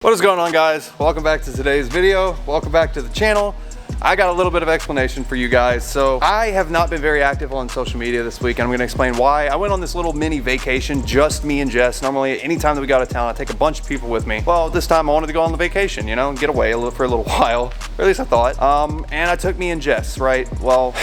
What is going on, guys? Welcome back to today's video. Welcome back to the channel. I got a little bit of explanation for you guys. So I have not been very active on social media this week, and I'm gonna explain why. I went on this little mini vacation, just me and Jess. Normally, anytime that we go out of town, I take a bunch of people with me. Well, this time I wanted to go on the vacation, you know, and get away for a little while, or at least I thought. And I took me and Jess, right? Well,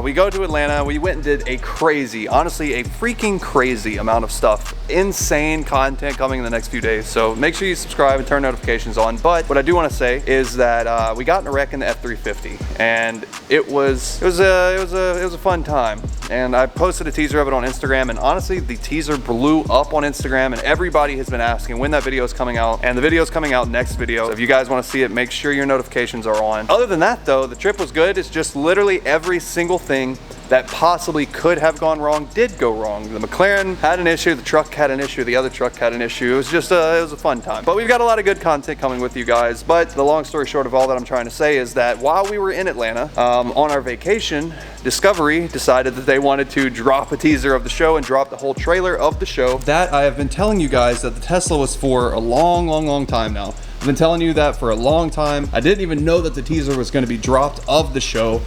we go to Atlanta. We went and did a crazy, honestly, a freaking crazy amount of stuff. Insane content coming in the next few days. So make sure you subscribe and turn notifications on. But what I do want to say is that we got in a wreck in the F-350, and it was a fun time. And I posted a teaser of it on Instagram, and honestly, the teaser blew up on Instagram, and everybody has been asking when that video is coming out. And the video is coming out next video. So if you guys want to see it, make sure your notifications are on. Other than that, though, the trip was good. It's just literally every single thing that possibly could have gone wrong did go wrong. The McLaren had an issue, the truck had an issue, the other truck had an issue. It was just it was a fun time. But we've got a lot of good content coming with you guys. But the long story short of all that I'm trying to say is that while we were in Atlanta on our vacation, Discovery decided that they wanted to drop a teaser of the show and drop the whole trailer of the show. That I have been telling you guys that the Tesla was for a long time now. I've been telling you that for a long time. I didn't even know that the teaser was going to be dropped of the show.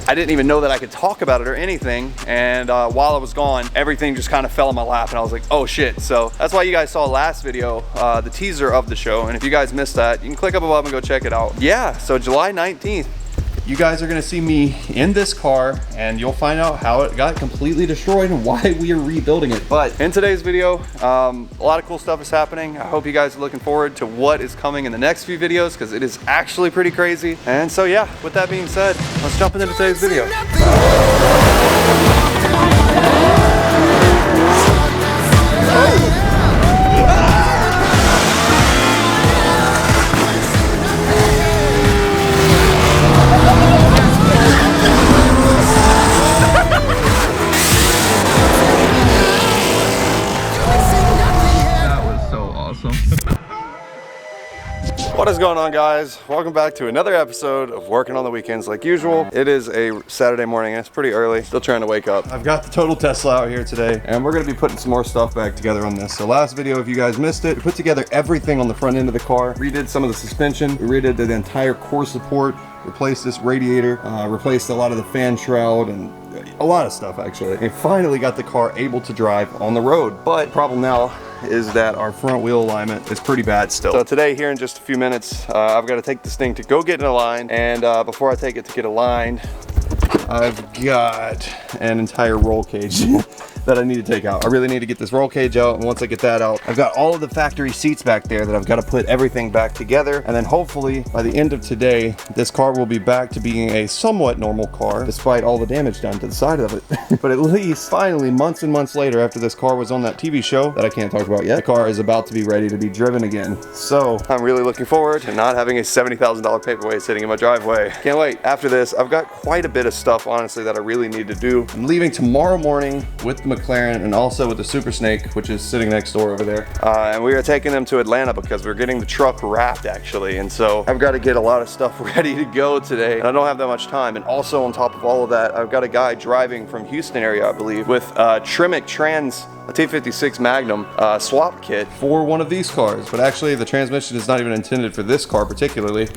I didn't even know that I could talk about it or anything. And while I was gone, everything just kind of fell in my lap, and I was like, oh shit. So that's why you guys saw last video, the teaser of the show. And if you guys missed that, you can click up above and go check it out. Yeah, so July 19th. You guys are gonna see me in this car, and you'll find out how it got completely destroyed and why we are rebuilding it. But in today's video, a lot of cool stuff is happening. I hope you guys are looking forward to what is coming in the next few videos, because it is actually pretty crazy. And so yeah, with that being said, let's jump into today's video. What is going on, guys? Welcome back to another episode of Working on the Weekends like usual. It is a Saturday morning and it's pretty early. Still trying to wake up. I've got the total Tesla out here today, and we're gonna be putting some more stuff back together on this. So last video, if you guys missed it, we put together everything on the front end of the car, redid some of the suspension, we redid the entire core support, replaced this radiator, replaced a lot of the fan shroud, and a lot of stuff actually. And finally got the car able to drive on the road. But the problem now is that our front wheel alignment is pretty bad still. So today, here in just a few minutes, I've got to take this thing to go get it aligned. And before I take it to get aligned, I've got an entire roll cage that I need to take out. I really need to get this roll cage out, and once I get that out, I've got all of the factory seats back there that I've got to put everything back together. And then hopefully by the end of today, this car will be back to being a somewhat normal car, despite all the damage done to the side of it. But at least finally, months and months later, after this car was on that TV show that I can't talk about yet, the car is about to be ready to be driven again. So I'm really looking forward to not having a $70,000 paperweight sitting in my driveway. Can't wait. After this, I've got quite a bit of stuff, honestly, that I really need to do. I'm leaving tomorrow morning with the McLaren and also with the Super Snake, which is sitting next door over there. And we are taking them to Atlanta because we're getting the truck wrapped, actually. And so I've got to get a lot of stuff ready to go today, and I don't have that much time. And also on top of all of that, I've got a guy driving from Houston area, I believe, with Trimic Trans, a T56 Magnum swap kit for one of these cars. But actually the transmission is not even intended for this car particularly.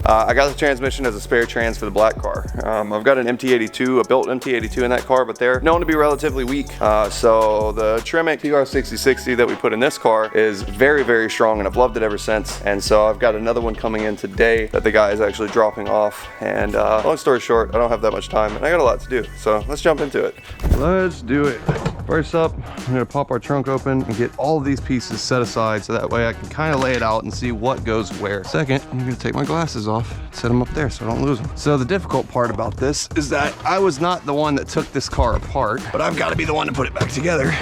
I got the transmission as a spare trans for the black car. I've got an MT82, a built MT82 in that car, but they're known to be relatively weak. So the Trimic TR6060 that we put in this car is very strong, and I've loved it ever since. And so I've got another one coming in today that the guy is actually dropping off. And long story short, I don't have that much time, and I got a lot to do. So let's jump into it. Let's do it. First up, I'm gonna pop our trunk open and get all of these pieces set aside so that way I can kind of lay it out and see what goes where. Second, I'm gonna take my glasses off, set them up there so I don't lose them. So the difficult part about this is that I was not the one that took this car apart, but I've got to be the one to put it back together.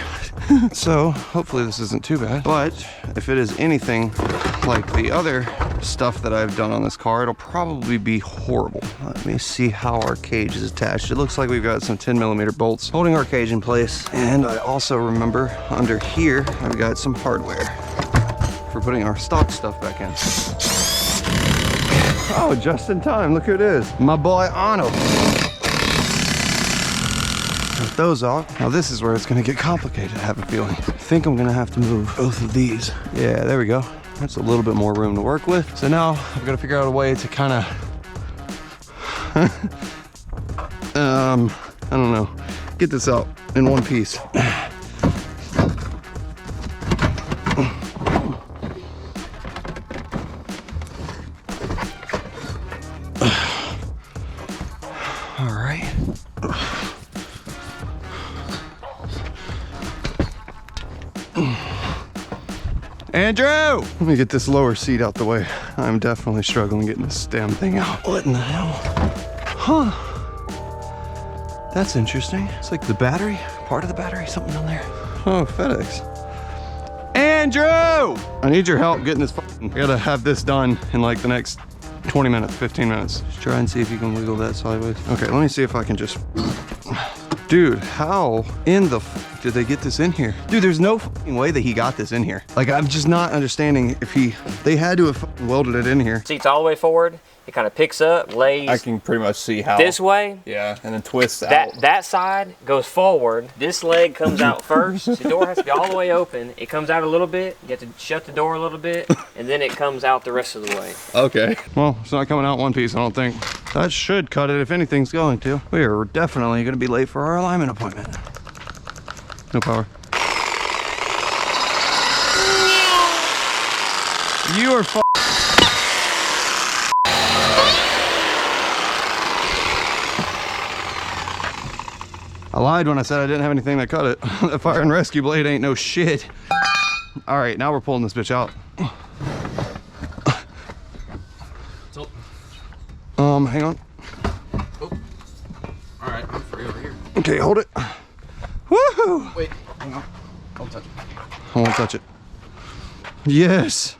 So hopefully this isn't too bad, but if it is anything like the other stuff that I've done on this car, it'll probably be horrible. Let me see how our cage is attached. It looks like we've got some 10mm bolts holding our cage in place. And I also remember under here, I've got some hardware for putting our stock stuff back in. Oh, just in time, look who it is. My boy, Arnold. Take those off. Now this is where it's gonna get complicated, I have a feeling. I think I'm gonna have to move both of these. Yeah, there we go. That's a little bit more room to work with. So now I've got to figure out a way to kind of, I don't know, get this out in one piece. All right. Andrew! Let me get this lower seat out the way. I'm definitely struggling getting this damn thing out. What in the hell? Huh. That's interesting. It's like the battery, part of the battery, something on there. Oh, FedEx. Andrew! I need your help getting this. I gotta have this done in like the next 20 minutes, 15 minutes. Just try and see if you can wiggle that sideways. Okay, let me see if I can just... Dude, how in the f did they get this in here? Dude, there's no fucking way that he got this in here. Like, I'm just not understanding if they had to have welded it in here. Seats all the way forward. It kind of picks up, lays. I can pretty much see how. This way. Yeah, and then twists out. That side goes forward. This leg comes out first. The door has to be all the way open. It comes out a little bit. You have to shut the door a little bit, and then it comes out the rest of the way. Okay. Well, it's not coming out one piece, I don't think. That should cut it if anything's going to. We are definitely going to be late for our alignment appointment. No power. You are I lied when I said I didn't have anything that cut it. The fire and rescue blade ain't no shit. All right, now we're pulling this bitch out. Hang on. Oh. All right, I'm free over here. Okay, hold it. Woohoo! Wait, hang on. Don't touch it. I won't touch it. Yes.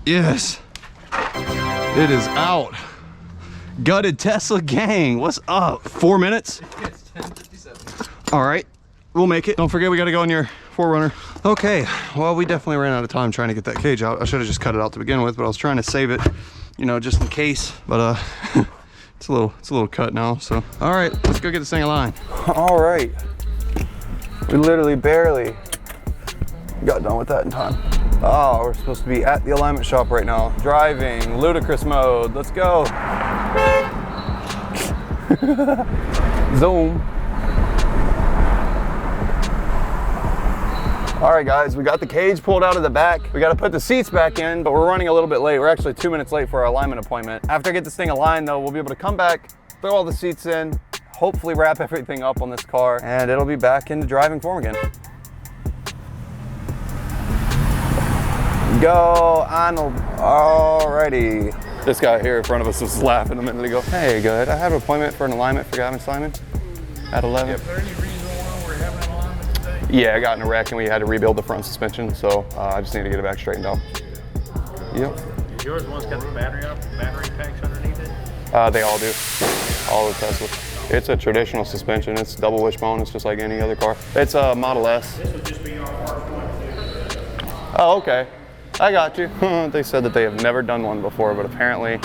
Yes. It is out. Gutted Tesla gang, what's up? 4 minutes? It's 10:57. All right, we'll make it. Don't forget we gotta go in your 4Runner. Okay, well, we definitely ran out of time trying to get that cage out. I should have just cut it out to begin with, but I was trying to save it, you know, just in case. But it's a little cut now, so. All right, let's go get this thing aligned. All right, we literally barely got done with that in time. Oh, we're supposed to be at the alignment shop right now. Driving, ludicrous mode, let's go. Zoom. All right, guys, we got the cage pulled out of the back. We got to put the seats back in, but we're running a little bit late. We're actually 2 minutes late for our alignment appointment. After I get this thing aligned, though, we'll be able to come back, throw all the seats in, hopefully wrap everything up on this car, and it'll be back into driving form again. Go, Arnold. Alrighty. This guy here in front of us was laughing a minute ago. Hey, good. I have an appointment for an alignment for Gavin Simon at 11. Is there any reason why we're having an alignment today? Yeah, I got in a wreck and we had to rebuild the front suspension, so I just need to get it back straightened out. Yep. Is yours the one's got the battery packs underneath it? They all do. All the Teslas. It's a traditional suspension. It's double wishbone. It's just like any other car. It's a Model S. This would just be on our point. Oh, okay. I got you. They said that they have never done one before, but apparently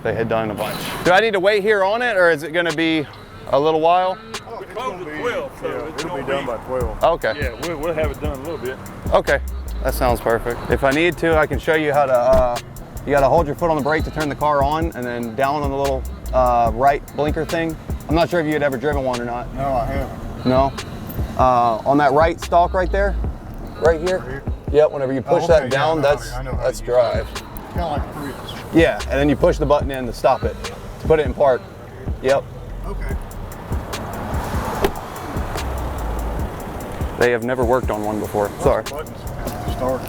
they had done a bunch. Do I need to wait here on it, or is it going to be a little while? We close at 12, so Yeah, it'll be done by 12. Okay. Yeah, we'll have it done a little bit. Okay. That sounds perfect. If I need to, I can show you how to, you got to hold your foot on the brake to turn the car on, and then down on the little right blinker thing. I'm not sure if you had ever driven one or not. No, I haven't. No? On that right stalk right there, right here. Yep, whenever you push that down, that's drive. Kind of like Prius. Yeah, and then you push the button in to stop it, to put it in park. Yep. Okay. They have never worked on one before. Sorry. Buttons start.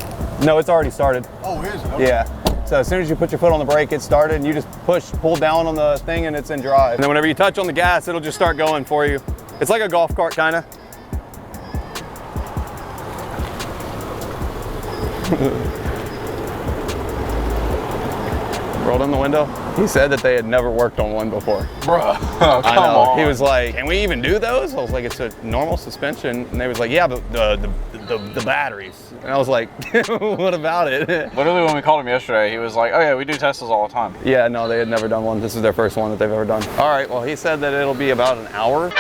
No, it's already started. Oh, is it? Okay. Yeah. So as soon as you put your foot on the brake, it's started, and you just pull down on the thing, and it's in drive. And then whenever you touch on the gas, it'll just start going for you. It's like a golf cart, kind of. Rolled in the window. He said that they had never worked on one before. Bruh, I know. He was like, "Can we even do those?" I was like, "It's a normal suspension," and they was like, "Yeah, but the batteries." And I was like, "What about it?" Literally, when we called him yesterday, he was like, "Oh yeah, we do Teslas all the time." Yeah, no, they had never done one. This is their first one that they've ever done. All right, well, he said that it'll be about an hour.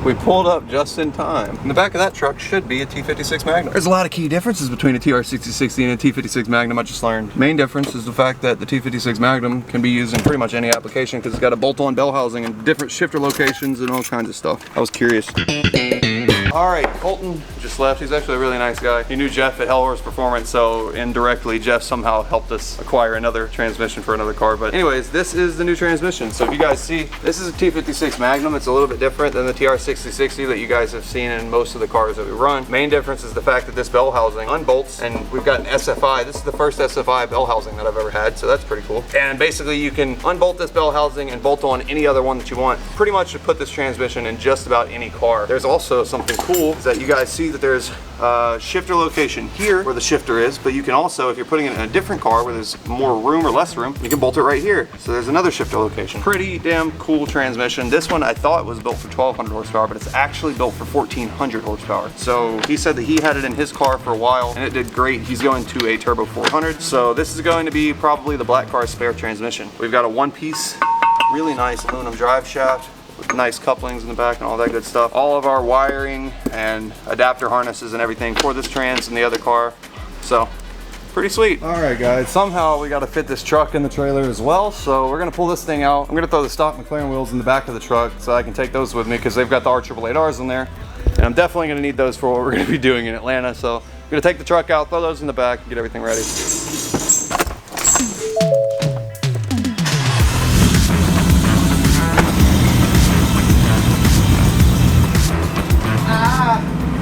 We pulled up just in time. In the back of that truck should be a T56 Magnum. There's a lot of key differences between a TR6060 and a T56 Magnum, I just learned. Main difference is the fact that the T56 Magnum can be used in pretty much any application because it's got a bolt-on bell housing and different shifter locations and all kinds of stuff. I was curious. All right, Colton just left. He's actually a really nice guy. He knew Jeff at Hell Horse Performance, so indirectly Jeff somehow helped us acquire another transmission for another car. But anyways, this is the new transmission. So if you guys see, this is a T56 Magnum. It's a little bit different than the TR6060 that you guys have seen in most of the cars that we run. Main difference is the fact that this bell housing unbolts, and we've got an SFI. This is the first SFI bell housing that I've ever had, so that's pretty cool. And basically you can unbolt this bell housing and bolt on any other one that you want. Pretty much to put this transmission in just about any car. There's also something cool is that you guys see that there's a shifter location here where the shifter is, but you can also, if you're putting it in a different car where there's more room or less room, you can bolt it right here. So there's another shifter location. Pretty damn cool transmission. This one I thought was built for 1200 horsepower, but it's actually built for 1400 horsepower. So he said that he had it in his car for a while and it did great. He's going to a turbo 400. So this is going to be probably the black car's spare transmission. We've got a one-piece, really nice aluminum drive shaft with nice couplings in the back and all that good stuff. All of our wiring and adapter harnesses and everything for this trans and the other car. So pretty sweet. All right guys, somehow we got to fit this truck in the trailer as well. So we're gonna pull this thing out. I'm gonna throw the stock McLaren wheels in the back of the truck so I can take those with me because they've got the R888Rs in there. And I'm definitely gonna need those for what we're gonna be doing in Atlanta. So I'm gonna take the truck out, throw those in the back, and get everything ready.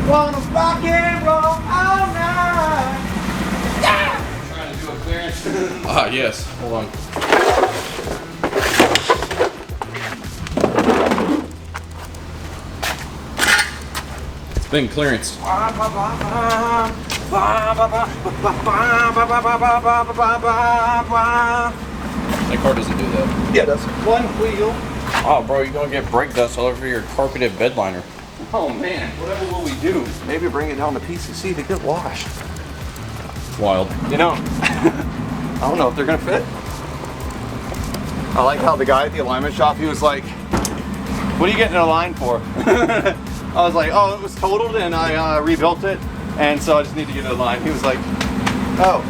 Wanna rock and roll all night. I'm trying to do a clearance. Ah, yes. Hold on. It's been clearance. That car doesn't do that. Yeah, that's one wheel. Oh, bro, you're gonna get brake dust all over your carpeted bed liner. Oh man, whatever will we do? Maybe bring it down to PCC to get washed. Wild. You know, I don't know if they're gonna fit. I like how the guy at the alignment shop, he was like, what are you getting in a line for? I was like, oh, it was totaled and I rebuilt it, and so I just need to get in a line. He was like, oh,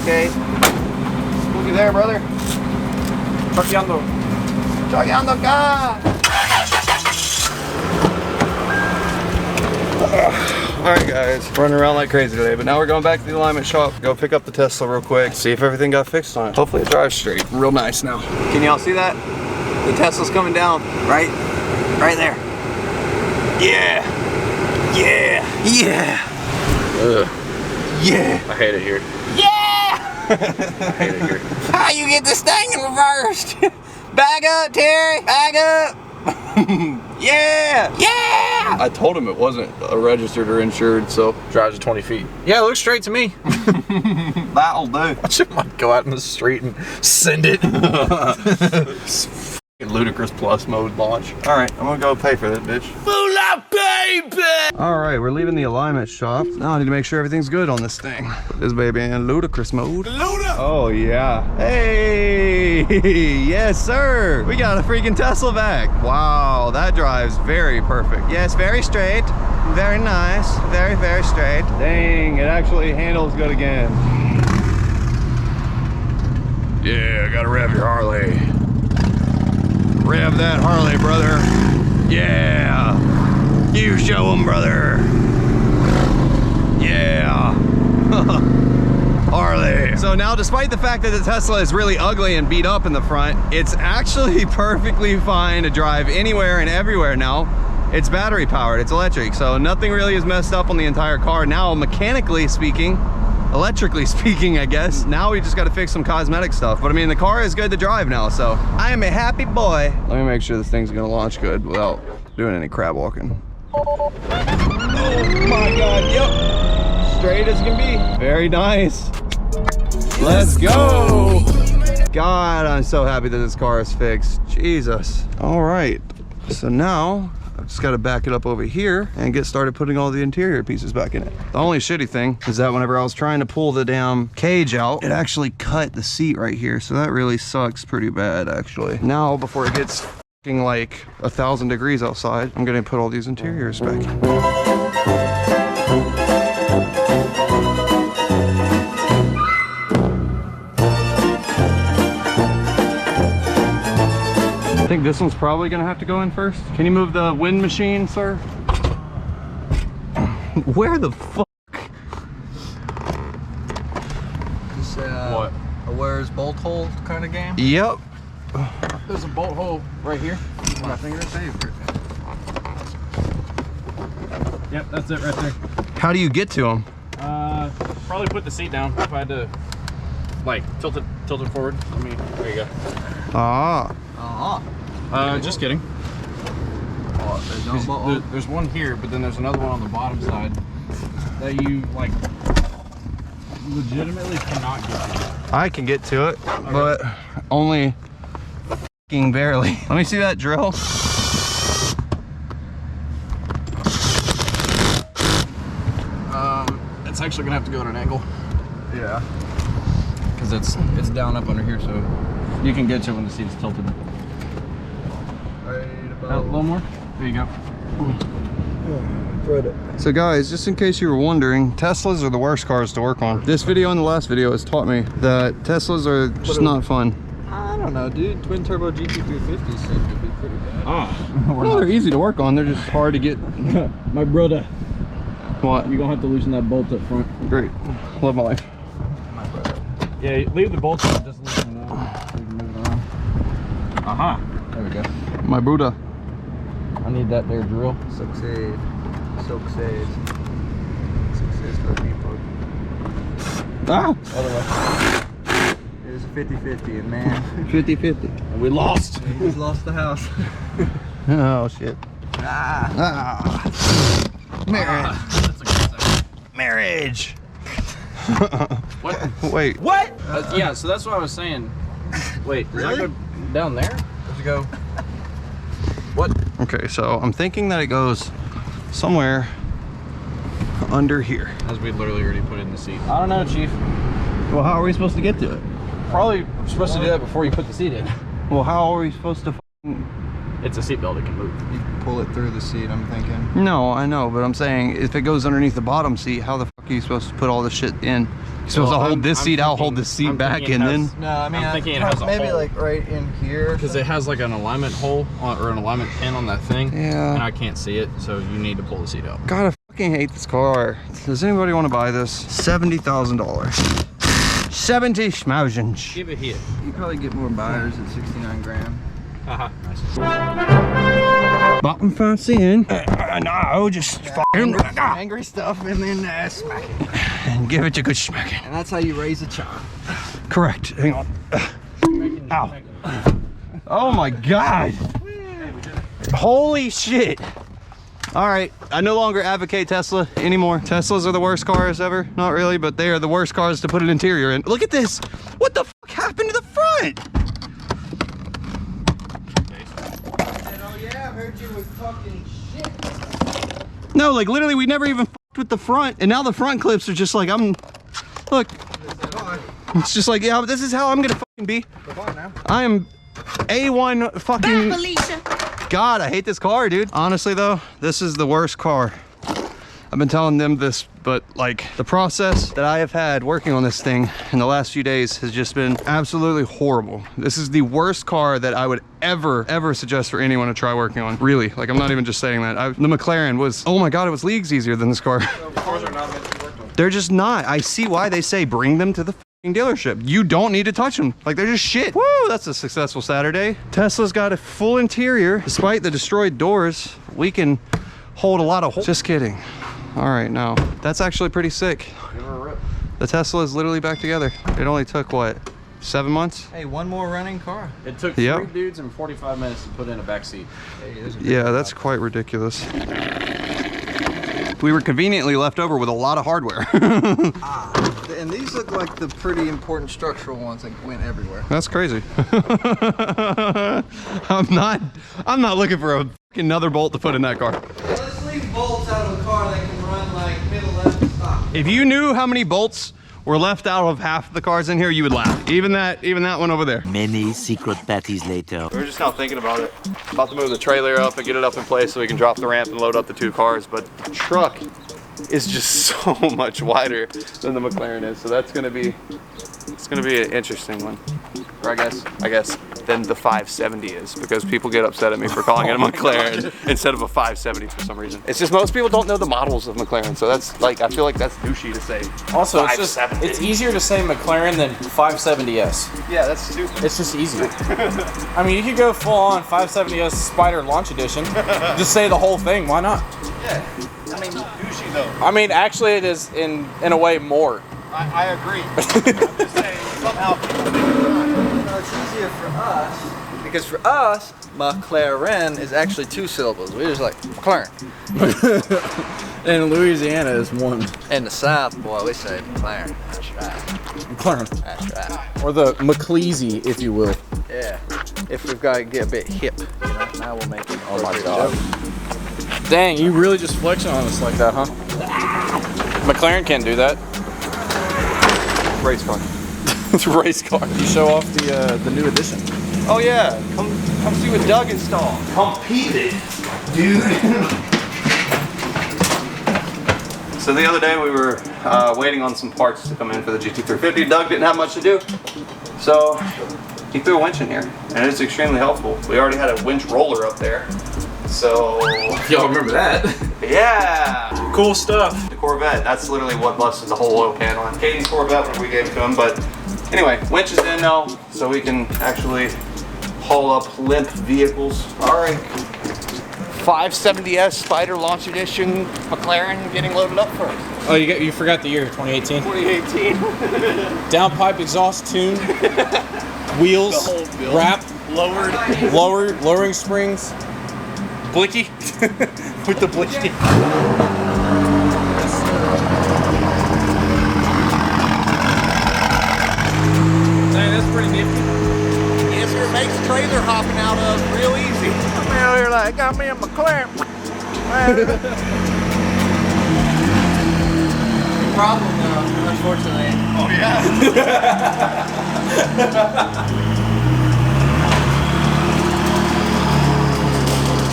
okay. Looky there, brother. Choqueando car. Alright guys, running around like crazy today, but now we're going back to the alignment shop, go pick up the Tesla real quick, see if everything got fixed on it. Hopefully it drives straight. Real nice now. Can y'all see that? The Tesla's coming down, right there. Yeah! Yeah! Yeah! Ugh. Yeah! I hate it here. Yeah! I hate it here. How you get this thing in reversed? Back up, Terry! Back up! Yeah! Yeah! I told him it wasn't registered or insured, so. Drives at 20 feet. Yeah, it looks straight to me. That'll do. I just might go out in the street and send it. Ludicrous Plus mode launch. Alright, I'm gonna go pay for that bitch. Moolah, baby! Alright, we're leaving the alignment shop. Now I need to make sure everything's good on this thing. This baby in ludicrous mode. Luda! Oh yeah. Hey! Yes sir! We got a freaking Tesla back. Wow, that drives very perfect. Yes, very straight. Very nice. Very, very straight. Dang, it actually handles good again. Yeah, gotta rev your Harley. Rev that Harley, brother. Yeah. You show them, brother. Yeah. Harley. So now, despite the fact that the Tesla is really ugly and beat up in the front, it's actually perfectly fine to drive anywhere and everywhere now. It's battery powered, it's electric, so nothing really is messed up on the entire car. Now, mechanically speaking, electrically speaking, I guess, now we just got to fix some cosmetic stuff. But I mean, the car is good to drive now, so I am a happy boy. Let me make sure this thing's gonna launch good without doing any crab walking. Oh my God, yep. Straight as can be. Very nice. Let's go. God, I'm so happy that this car is fixed. Jesus. All right, so now I've just got to back it up over here and get started putting all the interior pieces back in it. The only shitty thing is that whenever I was trying to pull the damn cage out, it actually cut the seat right here. So that really sucks pretty bad, actually. Now, before it gets like 1,000 degrees outside. I'm gonna put all these interiors back. I think this one's probably gonna have to go in first. Can you move the wind machine, sir? Where the fuck? This, what? A where's bolt hole kind of game? Yep. There's a bolt hole right here. My finger favorite. Yep, that's it right there. How do you get to them? Probably put the seat down if I had to, like, tilt it forward. There you go. Ah. Just kidding. There's one here, but then there's another one on the bottom side that you, like, legitimately cannot get to. I can get to it, but only f***ing barely. Let me see that drill. It's actually gonna have to go at an angle. Yeah. Because it's down up under here, so you can get to it when the seat's tilted. Right A little more. There you go. So guys, just in case you were wondering, Teslas are the worst cars to work on. This video and the last video has taught me that Teslas are just not fun. I don't know, dude. Twin turbo GT350 seem to be pretty bad. Well, they're easy to work on. They're just hard to get. My brother, What? you're gonna have to loosen that bolt up front. Great. Love my life. Yeah, leave the bolt up, just loosen it up. So you can move it around. Aha. There we go. My Buddha. I need that there drill. Succeed. Succeed. Success for people. Ah! It was a 50-50 and man, 50-50. And we lost. we just lost the house. Oh shit. Ah. Marriage. That's a good thing. Marriage. What? Wait. What? Yeah, so that's what I was saying. Wait, does that go down there? Does it go? What? Okay, so I'm thinking that it goes somewhere under here. As we literally already put it in the seat. I don't know, Chief. Well, how are we supposed to get to it? Probably supposed to do that before you put the seat in. Well, how are we supposed to It's a seat belt, it can move. You pull it through the seat, I'm thinking. No, I know, but I'm saying if it goes underneath the bottom seat, how the fuck are you supposed to put all this shit in? You're supposed to hold this seat out, hold this seat back, and then... No, I mean, I'm thinking it has a maybe hole. like right in here. Because it has like an alignment hole or an alignment pin on that thing. Yeah. And I can't see it, so you need to pull the seat out. God, I fucking hate this car. Does anybody want to buy this? $70,000. 70 schmausens. Give it here. You probably get more buyers at 69 grand. Haha, nice. Bottom fancy in. No, just fucking Angry stuff and then smack it. and give it a good smacking. And that's how you raise a child. Correct. Hang on. Ow. Oh my God. Holy shit. All right, I no longer advocate Tesla anymore. Teslas are the worst cars ever. Not really, but they are the worst cars to put an interior in. Look at this. What the fuck happened to the front? Oh yeah, I heard you was talking shit. No, like literally we never even fucked with the front. And now the front clips are just like, look. It's just like, yeah, this is how I'm gonna fucking be. I am A1 fucking... God, I hate this car, dude. Honestly though, this is the worst car. I've been telling them this, but like the process that I have had working on this thing in the last few days has just been absolutely horrible. This is the worst car that I would ever suggest for anyone to try working on. Really, like I'm not even just saying that. The McLaren was, oh my God, it was leagues easier than this car. Cars are not meant to be worked on. They're just not. I see why they say bring them to the dealership. You don't need to touch them. Like they're just shit. Woo, that's a successful Saturday. Tesla's got a full interior. Despite the destroyed doors, we can hold a lot of holes. Just kidding. All right, no, that's actually pretty sick. The Tesla is literally back together. It only took what, 7 months? Hey, one more running car. It took Yep. 3 dudes and 45 minutes to put in a back seat. Hey, there's a Yeah, that's quite ridiculous. We were conveniently left over with a lot of hardware. and these look like the pretty important structural ones that went everywhere. That's crazy. I'm not looking for another bolt to put in that car. Let's leave bolts out of a car that can run like middle left and stop. If you knew how many bolts were were left out of half the cars in here, you would laugh. Even that one over there. Many secret patties later. We were just now thinking about it. About to move the trailer up and get it up in place so we can drop the ramp and load up the 2 cars, but the truck is just so much wider than the McLaren is, so that's gonna be, it's gonna be an interesting one. Or I guess than the 570 is, because people get upset at me for calling it a McLaren instead of a 570 for some reason. It's just most people don't know the models of McLaren, so that's like, I feel like that's douchey to say. Also, it's easier to say McLaren than 570S. Yeah, that's stupid. It's just easier. I mean, you could go full on 570S Spider Launch Edition. Just say the whole thing. Why not? Yeah, I mean, douchey though. I mean, actually, it is in a way more. I agree. I'm just saying, somehow people think it's not. No, it's easier for us because for us, McLaren is actually 2 syllables. We're just like McLaren. In Louisiana is 1. In the South, boy, we say McLaren. That's right. McLaren. That's right. Or the McLeasy, if you will. Yeah. If we've got to get a bit hip, you know, now we'll make it. Oh my God. Dang, you really just flexing on us like that, huh? McLaren can't do that. Race car. It's a race car. You show off the new edition. Oh yeah, come see what Doug installed. Come peep it, dude. So the other day we were waiting on some parts to come in for the GT350. Doug didn't have much to do, so he threw a winch in here, and it's extremely helpful. We already had a winch roller up there, so Y'all remember that? yeah. Cool stuff. The Corvette, that's literally what busted the whole oil pan on Caden's Corvette when we gave it to him, but anyway, winch is in now, so we can actually haul up limp vehicles. All right, 570S Spider Launch Edition McLaren getting loaded up first. Oh, you forgot the year, 2018. 2018. Downpipe exhaust tune, wheels, The whole build. wrap, Lowered. lowering springs, blicky with the blicky. That's pretty nifty. Yes, sir. It makes trailer hopping out of real easy. I'm out here like, got me a McLaren. Problem though, unfortunately. Oh yeah.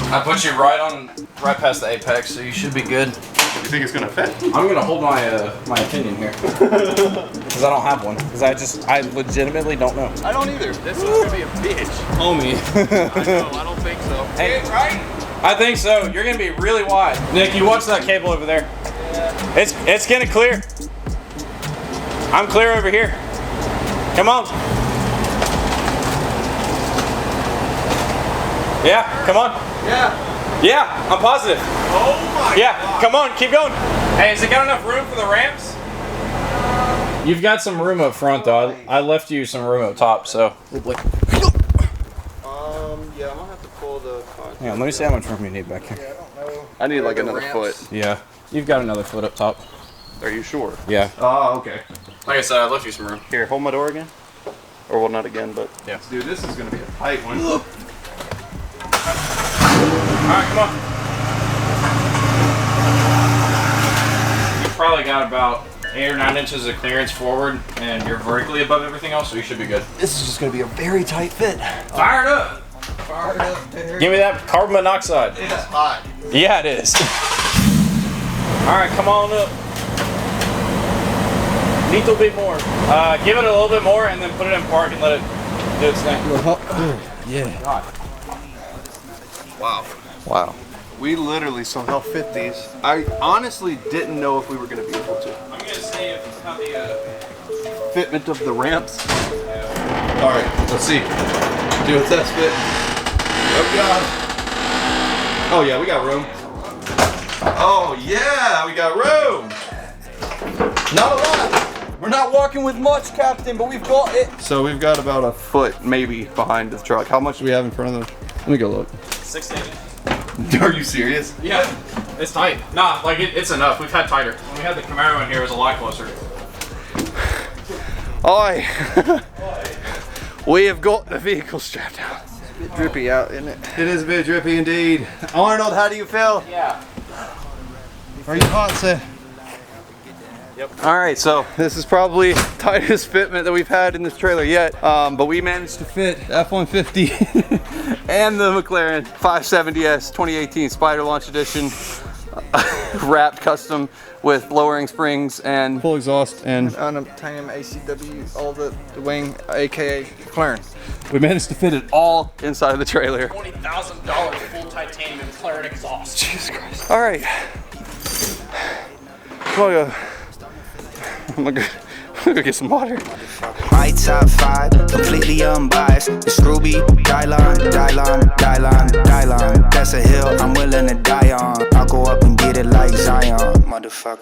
I put you right past the apex, so you should be good. You think it's gonna fit? I'm gonna hold my opinion here, because I don't have one. Because I legitimately don't know. I don't either. This is gonna be a bitch. Homie. I know. I don't think so. Hey, right? I think so. You're gonna be really wide. Nick, you watch that cable over there. Yeah. It's gonna clear. I'm clear over here. Come on. Yeah, come on. Yeah. Yeah, I'm positive. Oh my Yeah, God. come on, keep going. Hey, has it got enough room for the ramps? You've got some room up front though. I left you some room up top, so. Yeah, I'm gonna have to pull the car. Yeah, let me see how much room you need back here. I need like another foot. Yeah, you've got another foot up top. Are you sure? Yeah. Oh, okay. Like I said, I left you some room. Here, hold my door again. Or well, not again, but Yeah. Dude, this is gonna be a tight one. Alright, come on. You've probably got about 8 or 9 inches of clearance forward, and you're vertically above everything else, so you should be good. This is just gonna be a very tight fit. Fire it up! Fired up there. Give me that carbon monoxide. It's hot. Yeah, it is. Alright, come on up. Need a little bit more. Give it a little bit more, and then put it in park and let it do its thing. Yeah. God. Wow. Wow. We literally somehow fit these. I honestly didn't know if we were gonna be able to. I'm gonna see if how the Fitment of the ramps. All right, let's see. Do a test fit. Oh God. Oh yeah, we got room. Oh yeah, we got room. Not a lot. We're not walking with much, Captain, but we've got it. So we've got about a foot maybe behind the truck. How much do we have in front of them? Let me go look. 16. Are you serious? Yeah, it's tight. Nah, like it's enough. We've had tighter. When we had the Camaro in here, it was a lot closer. Oi. We have got the vehicle strapped down. It's a bit drippy out, isn't it? It is a bit drippy indeed. Arnold, how do you feel? Yeah. Are you hot, sir? Yep. All right, so this is probably the tightest fitment that we've had in this trailer yet, but we managed to fit the F-150 and the McLaren 570S 2018 Spider Launch Edition, wrapped custom with lowering springs and full exhaust, and On a titanium ACW, all the wing, aka McLaren. we managed to fit it all inside of the trailer. $20,000 full titanium McLaren exhaust. Jesus Christ. All right. I'm gonna go get some water. My top 5, completely unbiased. The Scrooby, Dylon, Dylon, Dylon, Dylon. That's a hill I'm willing to die on. I'll go up and get it like Zion, motherfucker.